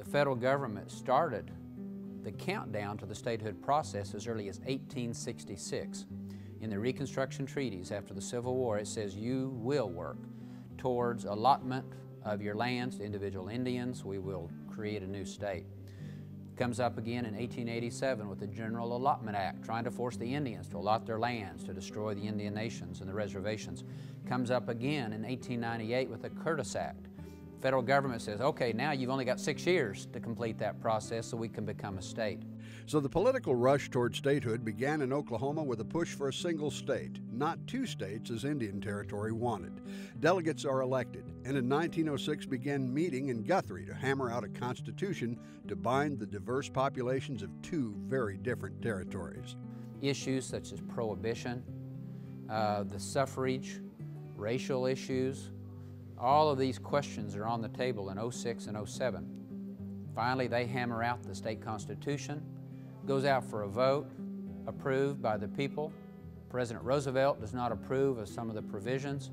The federal government started the countdown to the statehood process as early as 1866. In the Reconstruction treaties after the Civil War, it says you will work towards allotment of your lands to individual Indians. We will create a new state. Comes up again in 1887 with the General Allotment Act, trying to force the Indians to allot their lands, to destroy the Indian nations and the reservations. Comes up again in 1898 with the Curtis Act. Federal government says, okay, now you've only got 6 years to complete that process so we can become a state. So the political rush toward statehood began in Oklahoma with a push for a single state, not 2 states as Indian Territory wanted. Delegates are elected, and in 1906 began meeting in Guthrie to hammer out a constitution to bind the diverse populations of 2 very different territories. Issues such as prohibition, the suffrage, racial issues, all of these questions are on the table in 06 and 07. Finally, they hammer out the state constitution, goes out for a vote, approved by the people. President Roosevelt does not approve of some of the provisions.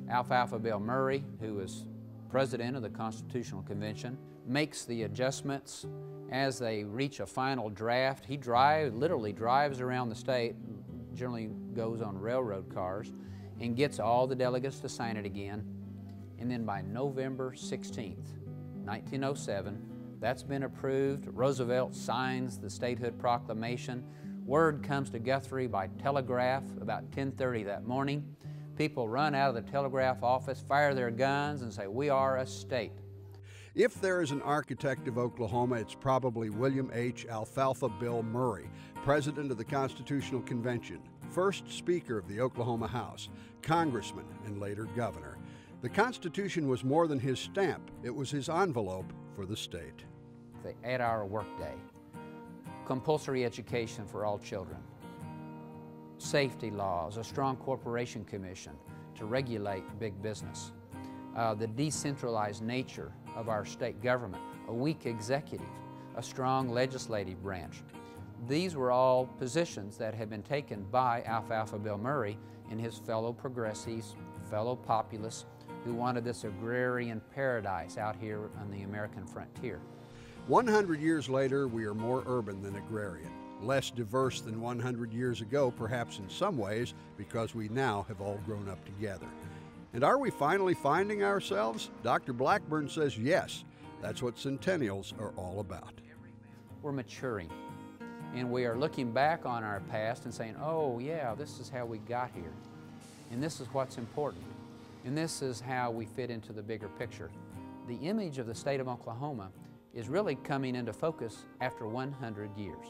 Alfalfa Bill Murray, who is president of the Constitutional Convention, makes the adjustments as they reach a final draft. He literally drives around the state, generally goes on railroad cars, and gets all the delegates to sign it again. And then by November 16th, 1907, that's been approved. Roosevelt signs the statehood proclamation. Word comes to Guthrie by telegraph about 10:30 that morning. People run out of the telegraph office, fire their guns, and say, we are a state. If there is an architect of Oklahoma, it's probably William H. Alfalfa Bill Murray, president of the Constitutional Convention, first Speaker of the Oklahoma House, congressman, and later governor. The Constitution was more than his stamp, it was his envelope for the state. The 8-hour workday, compulsory education for all children, safety laws, a strong corporation commission to regulate big business, the decentralized nature of our state government, a weak executive, a strong legislative branch. These were all positions that had been taken by Alfalfa Bill Murray and his fellow progressives, fellow populists, who wanted this agrarian paradise out here on the American frontier. 100 years later, we are more urban than agrarian, less diverse than 100 years ago, perhaps in some ways, because we now have all grown up together. And are we finally finding ourselves? Dr. Blackburn says yes. That's what centennials are all about. We're maturing, and we are looking back on our past and saying, oh yeah, this is how we got here, and this is what's important. And this is how we fit into the bigger picture. The image of the state of Oklahoma is really coming into focus after 100 years.